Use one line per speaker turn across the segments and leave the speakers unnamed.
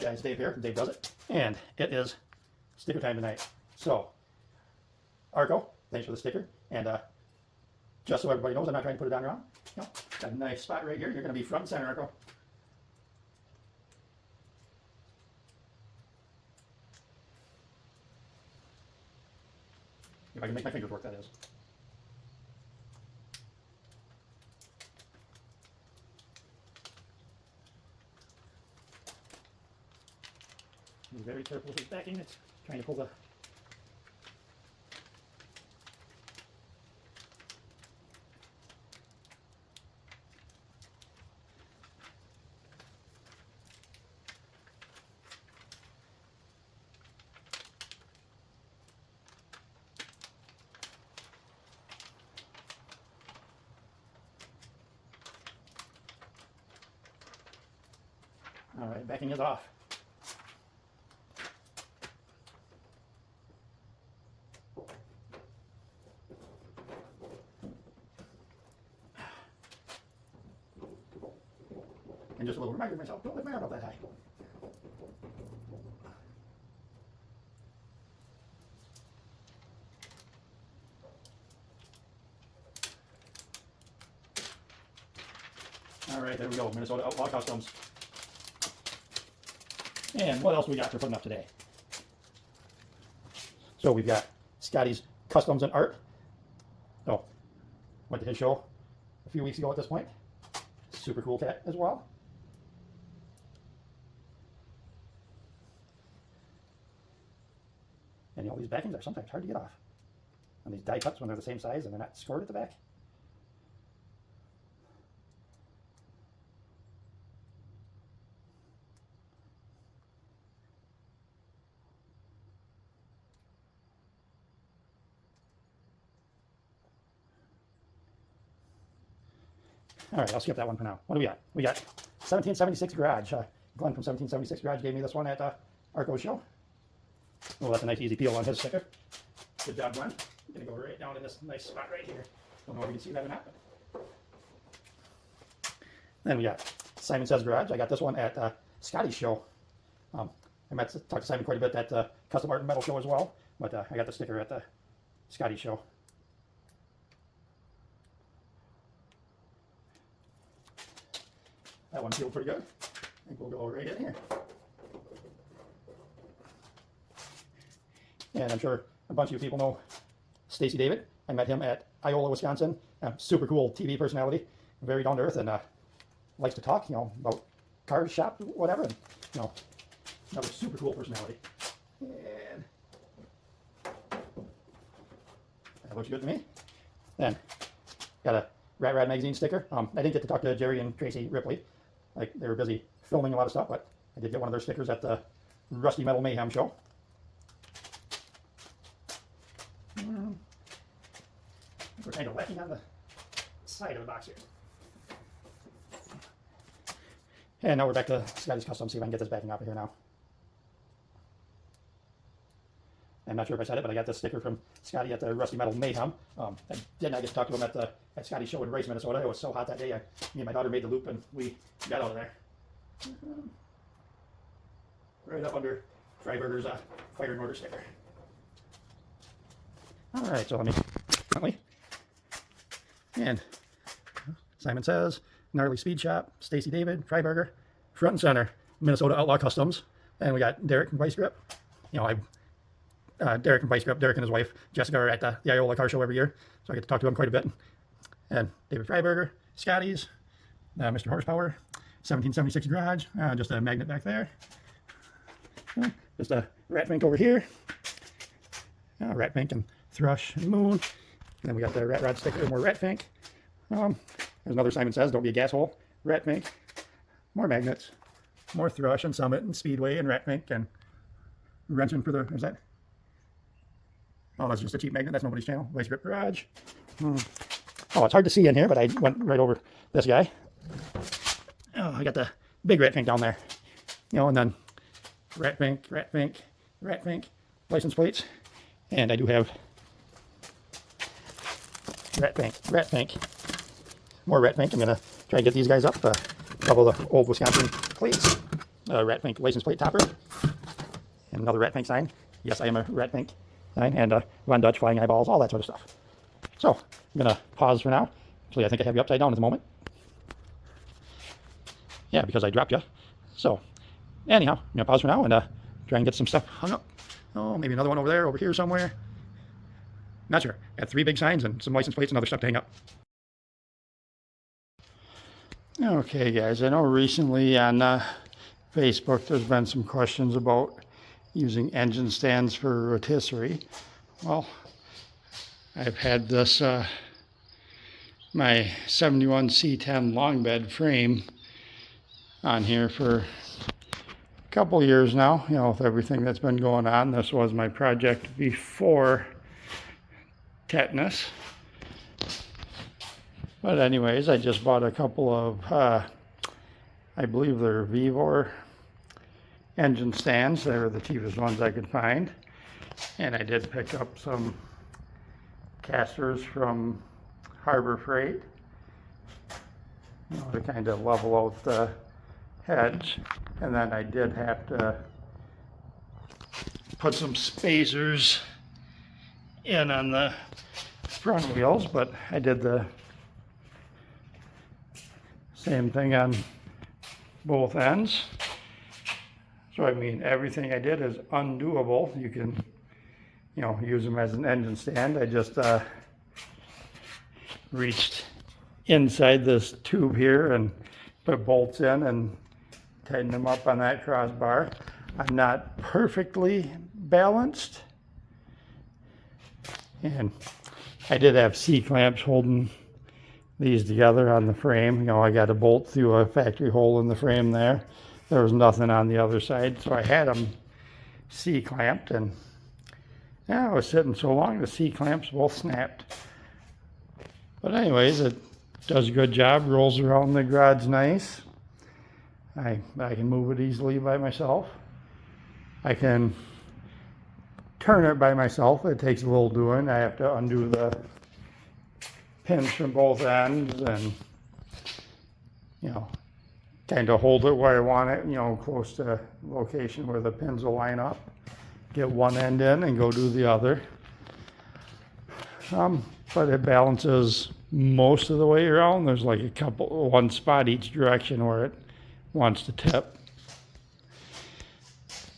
Alright guys, Dave here, Dave Does It, and it is sticker time tonight. So, Arco, thanks for the sticker, and just so everybody knows, I'm not trying to put it on wrong. No, got a nice spot right here. You're going to be front and center, Arco. If I can make my fingers work, that is. Be very careful with his backing. It's trying to pull the all right, backing is off. And just a little reminder to myself, don't lift my arm up that high. All right, there we go, Minnesota Outlaw Customs. And what else we got for putting up today? So we've got Scotty's Customs and Art. Oh, went to his show a few weeks ago at this point. Super cool cat as well. And you know, these backings are sometimes hard to get off. And these die cuts when they're the same size and they're not scored at the back. All right, I'll skip that one for now. What do we got? We got 1776 Garage. Glenn from 1776 Garage gave me this one at Arco's show. Oh, that's a nice easy peel on his sticker. Good job, Glenn. I'm going to go right down in this nice spot right here. Don't know if you can see that or not. But... Then we got Simon Says Garage. I got this one at Scotty's show. I met talked to Simon quite a bit at Custom Art and Metal show as well. But I got the sticker at the Scotty's show. That one peeled pretty good. I think we'll go right in here. And I'm sure a bunch of you people know Stacy David. I met him at Iola, Wisconsin. Super cool TV personality, very down to earth, and likes to talk, you know, about cars, shop, whatever. And, you know, another super cool personality. And that looks good to me. Then got a Rat Rad magazine sticker. I didn't get to talk to Jerry and Tracy Ripley. Like, they were busy filming a lot of stuff, but I did get one of their stickers at the Rusty Metal Mayhem show. We're kind of lacking on the side of the box here. And now we're back to Scotty's Custom. See if I can get this backing off of here now. I'm not sure if I said it, but I got this sticker from Scotty at the Rusty Metal Mayhem. I did not get to talk to him at Scotty's show in Rice, Minnesota. It was so hot that day. Me and my daughter made the loop and we got out of there. Right up under Freiberger's Fire and Order sticker. All right, so let me... And Simon Says, Gnarly Speed Shop, Stacy David, Freiberger, front and center, Minnesota Outlaw Customs. And we got Derek and Vice Grip. You know, Derek and Vice Grip, Derek and his wife, Jessica, are at the Iola car show every year. So I get to talk to them quite a bit. And David Freiberger, Scotty's, Mr. Horsepower, 1776 Garage, just a magnet back there. Just a Ratfink over here. Ratfink and Thrush and Moon. And then we got the Rat Rod sticker, more Ratfink. There's another Simon Says, Don't Be a Gasshole, Ratfink. More magnets, more Thrush and Summit and Speedway and Ratfink and wrenching for the, is that? Oh, that's just a cheap magnet. That's nobody's channel. Vice Grip Garage. Oh, it's hard to see in here, but I went right over this guy. Oh, I got the big Ratfink down there. You know, and then Ratfink, Ratfink, Ratfink, license plates. And I do have Ratfink, more Ratfink. I'm going to try and get these guys up. A couple of the old Wisconsin plates. Ratfink license plate topper. And another Ratfink sign. Yes, I am a Ratfink sign. And Von Dutch, flying eyeballs, all that sort of stuff. So, I'm going to pause for now. Actually, I think I have you upside down at the moment. Yeah, because I dropped you. So, anyhow, I'm going to pause for now and try and get some stuff hung up. Oh, maybe another one over there, over here somewhere. Not sure. Got 3 big signs and some license plates and other stuff to hang up. Okay, guys, I know recently on Facebook there's been some questions about using engine stands for rotisserie. Well, I've had this, my 71 C10 long bed frame on here for a couple years now, you know, with everything that's been going on. This was my project before tetanus. But anyways, I just bought a couple of, I believe they're Vevor engine stands. They were the cheapest ones I could find. And I did pick up some casters from Harbor Freight, you know, to kind of level out the heads. And then I did have to put some spacers in on the front wheels, but I did the same thing on both ends. So I mean, everything I did is undoable. You can, you know, use them as an engine stand. I just reached inside this tube here and put bolts in and tighten them up on that crossbar. I'm not perfectly balanced, and I did have C-clamps holding these together on the frame. You know, I got a bolt through a factory hole in the frame there. There was nothing on the other side, so I had them C-clamped, and yeah, I was sitting so long the C-clamps both snapped. But anyways, it does a good job, rolls around the garage nice. I can move it easily by myself. I can turn it by myself. It takes a little doing. I have to undo the pins from both ends and, you know, kind of hold it where I want it, you know, close to the location where the pins will line up. Get one end in and go do the other. But it balances most of the way around. There's like one spot each direction where it wants to tip.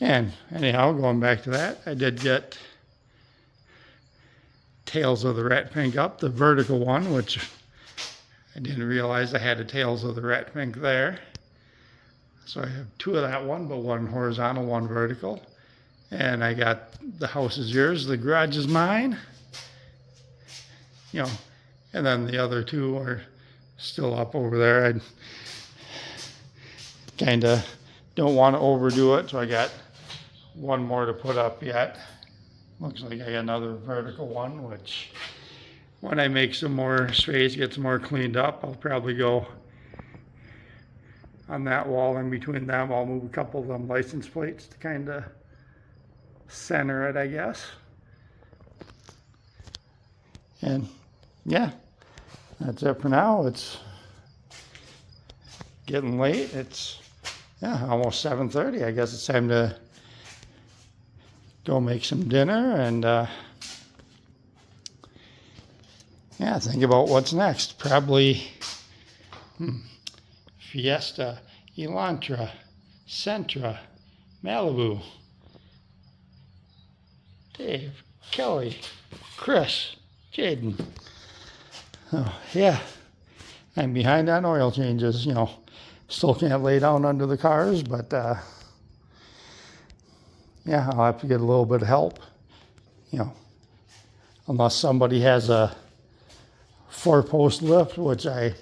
And anyhow, going back to that, I did get Tails of the Ratfink up, the vertical one, which I didn't realize I had a Tails of the Ratfink there. So I have 2 of that one, but one horizontal, one vertical. And I got the house is yours, the garage is mine. You know, and then the other 2 are still up over there. I kind of don't want to overdo it, so I got one more to put up yet. Looks like I got another vertical one, which when I make some more space, get some more cleaned up, I'll probably go on that wall in between them. I'll move a couple of them license plates to kind of center it, I guess. And yeah, that's it for now. It's getting late. It's almost 7:30. I guess it's time to go make some dinner and think about what's next. Probably Fiesta, Elantra, Sentra, Malibu, Dave, Kelly, Chris, Jaden. Oh, yeah, I'm behind on oil changes, you know. Still can't lay down under the cars, but yeah, I'll have to get a little bit of help, you know, unless somebody has a 4-post lift, which I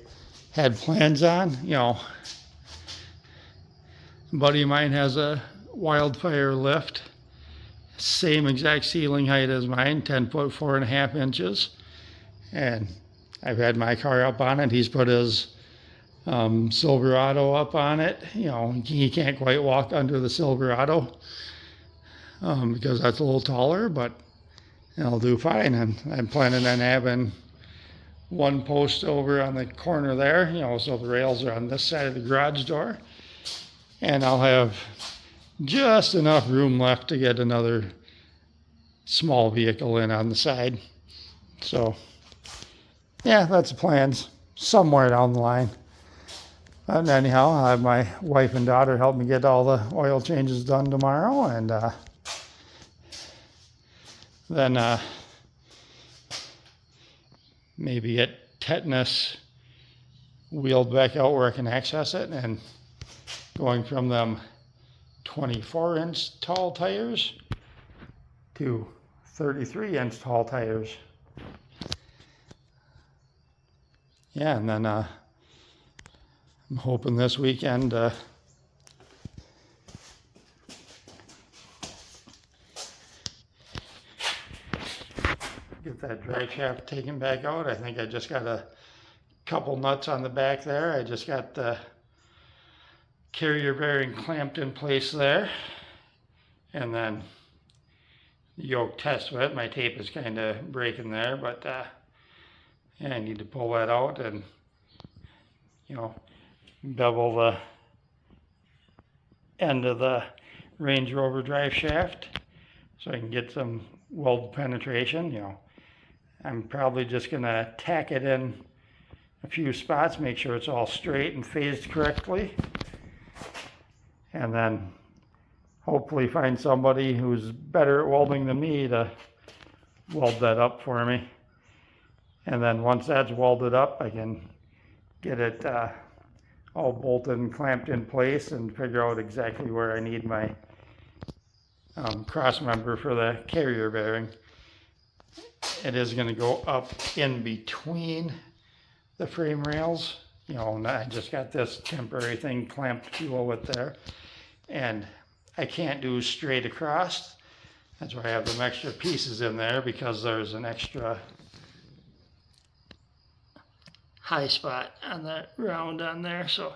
had plans on, you know. A buddy of mine has a Wildfire lift, same exact ceiling height as mine, 10 foot 4.5 inches, and I've had my car up on it. He's put his Silverado up on it. You know, he can't quite walk under the Silverado because that's a little taller, but it'll do fine. And I'm planning on having one post over on the corner there, you know, so the rails are on this side of the garage door. And I'll have just enough room left to get another small vehicle in on the side. So, yeah, that's the plans somewhere down the line. And anyhow, I'll have my wife and daughter help me get all the oil changes done tomorrow, and then maybe get tetanus wheeled back out where I can access it, and going from them 24-inch tall tires to 33-inch tall tires. Yeah, and then I'm hoping this weekend get that drive shaft taken back out. I think I just got a couple nuts on the back there. I just got the carrier bearing clamped in place there, and then the yoke test bit. My tape is kind of breaking there, but yeah, I need to pull that out and, you know, bevel the end of the Range Rover drive shaft so I can get some weld penetration. You know, I'm probably just gonna tack it in a few spots, make sure it's all straight and phased correctly, and then hopefully find somebody who's better at welding than me to weld that up for me. And then once that's welded up, I can get it all bolted and clamped in place and figure out exactly where I need my cross member for the carrier bearing. It is going to go up in between the frame rails. You know, and I just got this temporary thing clamped below it there, and I can't do straight across. That's why I have them extra pieces in there, because there's an extra high spot on that round on there. So